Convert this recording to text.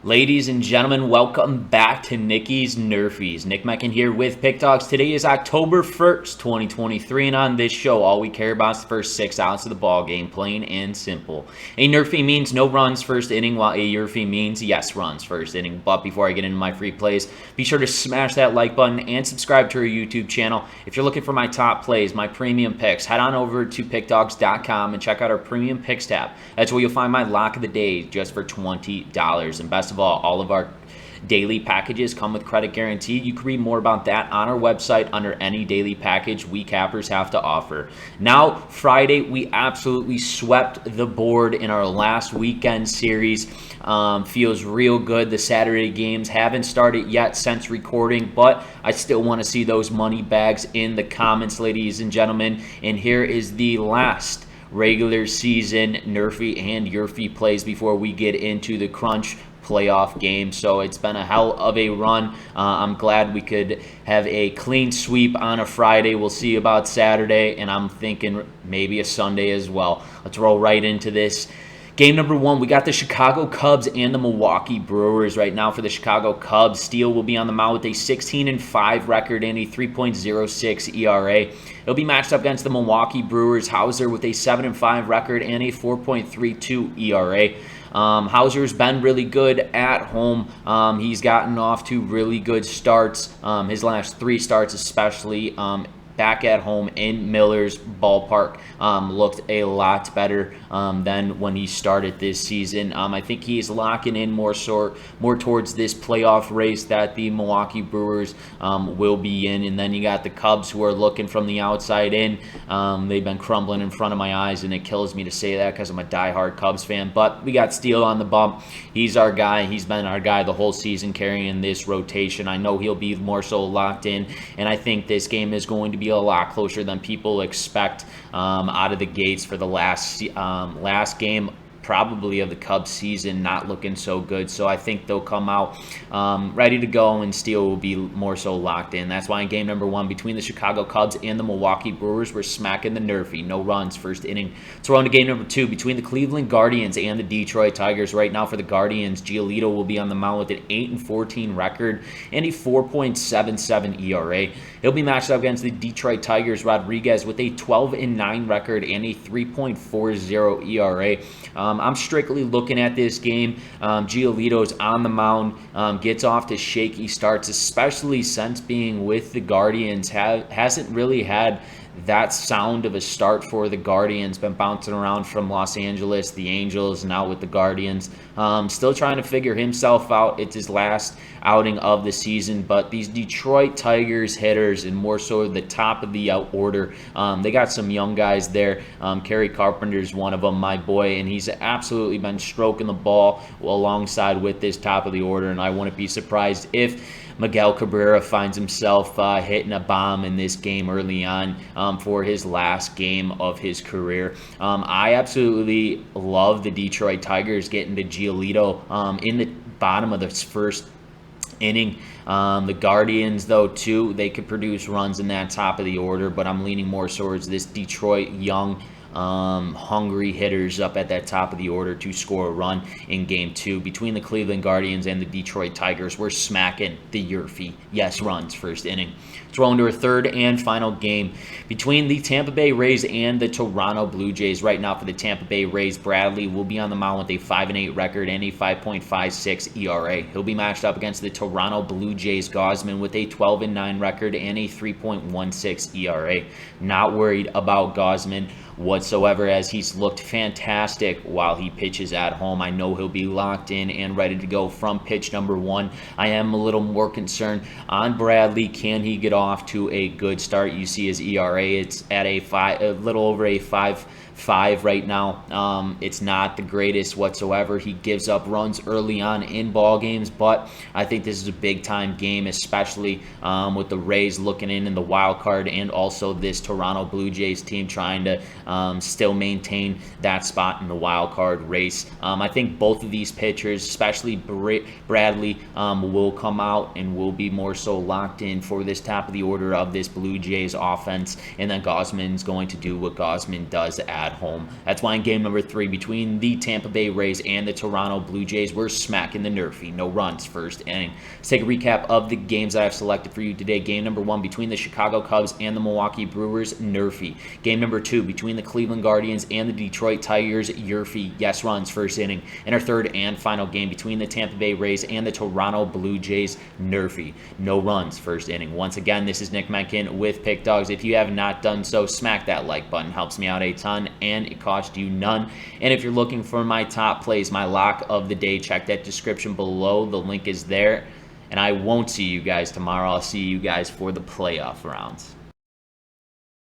Ladies and gentlemen, welcome back to Nicky's NRFIs. Nick Meckin here with Pickdawgz. Today is October 1st, 2023, and on this show, all we care about is the first 6 outs of the ball game, plain and simple. A NRFI means no runs first inning, while a YRFI means yes runs first inning. But before I get into my free plays, be sure to smash that like button and subscribe to our YouTube channel. If you're looking for my top plays, my premium picks, head on over to pickdawgz.com and check out our premium picks tab. That's where you'll find my lock of the day just for $20. And best of all of our daily packages come with credit guarantee. You can read more about that on our website under any daily package we cappers have to offer. Now, Friday, we absolutely swept the board in our last weekend series. Feels real good. The Saturday games haven't started yet since recording, but I still want to see those money bags in the comments, ladies and gentlemen. And here is the last regular season NRFI and YRFI plays before we get into the crunch playoff game. So it's been a hell of a run. I'm glad we could have a clean sweep on a Friday. We'll see about Saturday, and I'm thinking maybe a Sunday as well. Let's roll right into this. Game number 1, we got the Chicago Cubs and the Milwaukee Brewers. Right now for the Chicago Cubs, Steele will be on the mound with a 16-5 record and a 3.06 ERA. He'll be matched up against the Milwaukee Brewers, Hauser, with a 7-5 record and a 4.32 ERA. Hauser's been really good at home. He's gotten off to really good starts. His last 3 starts especially. Back at home in Miller's ballpark looked a lot better than when he started this season. I think he is locking in more towards this playoff race that the Milwaukee Brewers will be in. And then you got the Cubs, who are looking from the outside in. They've been crumbling in front of my eyes, and it kills me to say that because I'm a diehard Cubs fan. But we got Steele on the bump. He's our guy. He's been our guy the whole season carrying this rotation. I know he'll be more so locked in, and I think this game is going to be a lot closer than people expect out of the gates for the last game probably of the Cubs season, not looking so good. So I think they'll come out ready to go, and Steele will be more so locked in. That's why in game number 1 between the Chicago Cubs and the Milwaukee Brewers, we're smacking the NRFI. No runs first inning. So we're on to game number 2 between the Cleveland Guardians and the Detroit Tigers. Right now for the Guardians, Giolito will be on the mound with an 8-14 record and a 4.77 ERA. He'll be matched up against the Detroit Tigers, Rodriguez, with a 12-9 record and a 3.40 ERA. I'm strictly looking at this game. Giolito's on the mound, gets off to shaky starts, especially since being with the Guardians. Hasn't really had that sound of a start for the Guardians. Been bouncing around from Los Angeles, the Angels, now with the Guardians. Still trying to figure himself out. It's his last outing of the season, but these Detroit Tigers hitters, and more so the top of the order, they got some young guys there. Kerry Carpenter's one of them, my boy, and he's absolutely been stroking the ball alongside with this top of the order, and I wouldn't be surprised if Miguel Cabrera finds himself hitting a bomb in this game early on for his last game of his career. I absolutely love the Detroit Tigers getting to Giolito in the bottom of the first inning. The Guardians, though, too, they could produce runs in that top of the order, but I'm leaning more towards this Detroit young hungry hitters up at that top of the order to score a run in game 2 between the Cleveland Guardians and the Detroit Tigers. We're smacking the YRFI yes runs first inning. Let's roll into our third and final game between the Tampa Bay Rays and the Toronto Blue Jays. Right now for the Tampa Bay Rays, Bradley will be on the mound with a 5-8 record and a 5.56 ERA. He'll be matched up against the Toronto Blue Jays, Gausman, with a 12-9 record and a 3.16 ERA. Not worried about Gausman whatsoever, as he's looked fantastic while he pitches at home. I know he'll be locked in and ready to go from pitch number 1. I am a little more concerned on Bradley. Can he get off to a good start? You see his ERA, it's at a little over a 5.5 right now. It's not the greatest whatsoever. He gives up runs early on in ball games, but I think this is a big time game, especially with the Rays looking in the wild card, and also this Toronto Blue Jays team trying to still maintain that spot in the wild card race. I think both of these pitchers, especially Bradley, will come out and will be more so locked in for this top of the order of this Blue Jays offense, and then Gausman's going to do what Gausman does at home. That's why in game number 3 between the Tampa Bay Rays and the Toronto Blue Jays, we're smacking the NRFI. No runs first inning. Let's take a recap of the games that I've selected for you today. Game number 1 between the Chicago Cubs and the Milwaukee Brewers, NRFI. Game number 2 between the Cleveland Guardians and the Detroit Tigers, YRFI. Yes runs first inning. And our third and final game between the Tampa Bay Rays and the Toronto Blue Jays, NRFI. No runs first inning. Once again, this is Nick Mencken with Pickdawgz. If you have not done so, smack that like button. Helps me out a ton and it costs you none. And if you're looking for my top plays, my lock of the day, check that description below. The link is there. And I won't see you guys tomorrow. I'll see you guys for the playoff rounds.